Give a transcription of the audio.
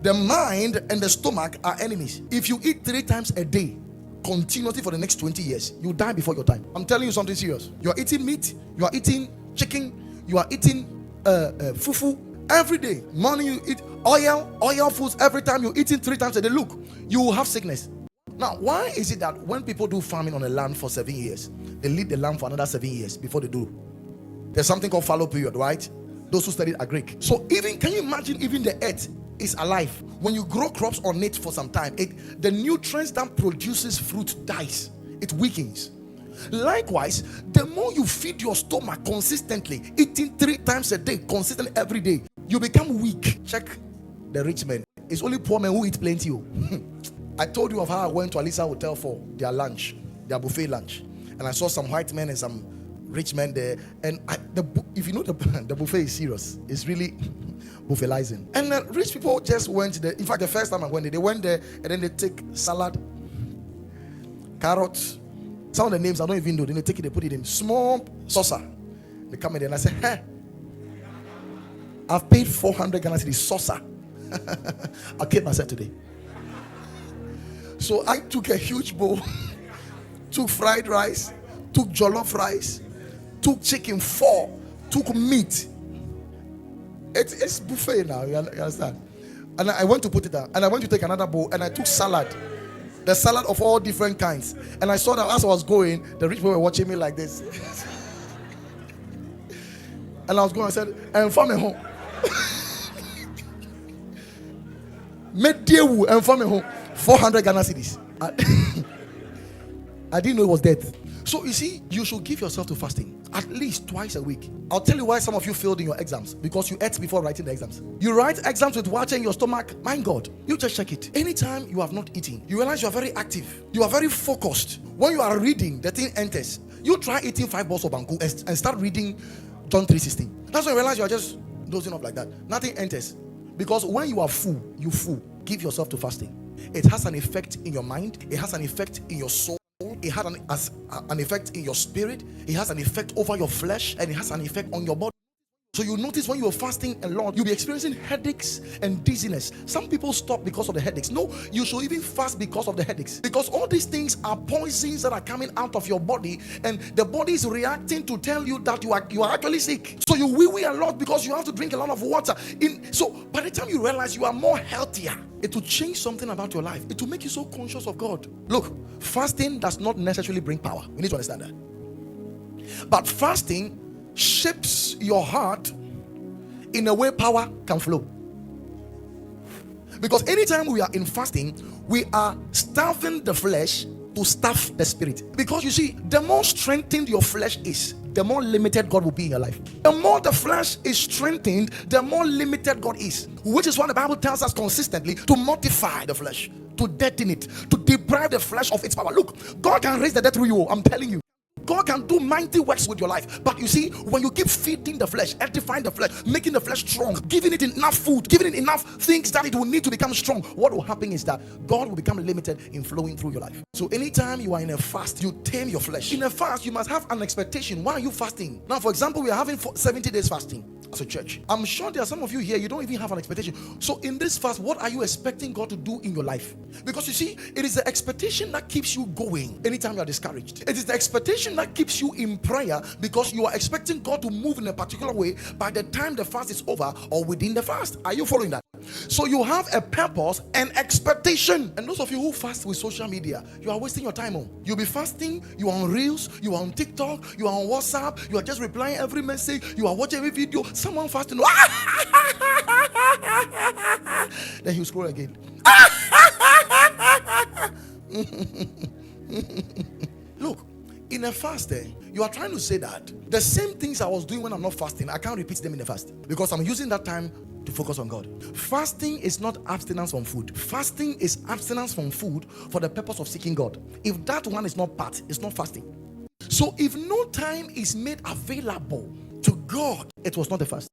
The mind and the stomach are enemies. If you eat 3 times a day continuously for the next 20 years, you die before your time. I'm telling you something serious. You are eating meat, you are eating chicken, you are eating fufu every day. Morning you eat oil foods. Every time you're eating 3 times a day, look, you will have sickness. Now, why is it that when people do farming on a land for 7 years, they leave the land for another 7 years before they do? There's something called fallow period, right? Those who studied are Greek. So even, can you imagine, even the earth is alive. When you grow crops on it for some time, the nutrients that produces fruit dies. It weakens. Likewise, the more you feed your stomach consistently, eating 3 times a day, consistent every day, you become weak. Check the rich men. It's only poor men who eat plenty. I told you of how I went to Alisa Hotel for their lunch, their buffet lunch, and I saw some white men and some rich men there. And if you know the buffet is serious, it's really buffetizing. And the rich people just went there. In fact, the first time I went there, they went there and then they take salad, carrots, some of the names I don't even know. Then they take it, they put it in small saucer. They come in there and I say, hey, I've paid 400 Ghana cedis saucer. I'll keep myself today. So I took a huge bowl, took fried rice, took jollof rice, took chicken 4, took meat. It's buffet now, you understand? And I went to put it down, and I went to take another bowl, and I took salad, the salad of all different kinds. And I saw that as I was going, the rich people were watching me like this. And I was going, I said, and for me home. Mediewu and for me home. 400 Ghana cedis. I didn't know it was death. So you see, you should give yourself to fasting at least twice a week. I'll tell you why some of you failed in your exams, because you ate before writing the exams. You write exams with water in your stomach. My God, you just check it. Anytime you have not eaten, you realize you are very active. You are very focused. When you are reading, the thing enters. You try eating 5 balls of banku and start reading John 3:16. That's when you realize you are just dozing off like that. Nothing enters. Because when you are full, you full. Give yourself to fasting. It has an effect in your mind. It has an effect in your soul. It has an effect in your spirit. It has an effect over your flesh, and it has an effect on your body. So you notice when you are fasting a lot, you'll be experiencing headaches and dizziness. Some people stop because of the headaches. No, you should even fast because of the headaches. Because all these things are poisons that are coming out of your body, and the body is reacting to tell you that you are actually sick. So you wee a lot because you have to drink a lot of water. So by the time you realize you are more healthier, it will change something about your life. It will make you so conscious of God. Look, fasting does not necessarily bring power. We need to understand that. But fasting shapes your heart in a way power can flow. Because anytime we are in fasting, we are starving the flesh to starve the spirit. Because you see, the more strengthened your flesh is, the more limited God will be in your life. The more the flesh is strengthened, the more limited God is. Which is what the Bible tells us consistently, to mortify the flesh, to deaden it, to deprive the flesh of its power. Look, God can raise the dead through you. I'm telling you. God can do mighty works with your life. But you see, when you keep feeding the flesh, edifying the flesh, making the flesh strong, giving it enough food, giving it enough things that it will need to become strong, what will happen is that God will become limited in flowing through your life. So anytime you are in a fast, you tame your flesh. In a fast, you must have an expectation. Why are you fasting? Now, for example, we are having 70 days fasting as a church. I'm sure there are some of you here, you don't even have an expectation. So in this fast, what are you expecting God to do in your life? Because you see, it is the expectation that keeps you going anytime you are discouraged. It is the expectation that keeps you in prayer, because you are expecting God to move in a particular way by the time the fast is over or within the fast. Are you following that? So you have a purpose and expectation. And those of you who fast with social media, you are wasting your time on. You'll be fasting, you are on Reels, you are on TikTok, you are on WhatsApp, you are just replying every message, you are watching every video. Someone fasting, then you scroll again. Look, in a fast, you are trying to say that the same things I was doing when I'm not fasting, I can't repeat them in the fast, because I'm using that time to focus on God. Fasting is not abstinence from food. Fasting is abstinence from food for the purpose of seeking God. If that one is not part, it's not fasting. So if no time is made available to God, it was not a fast.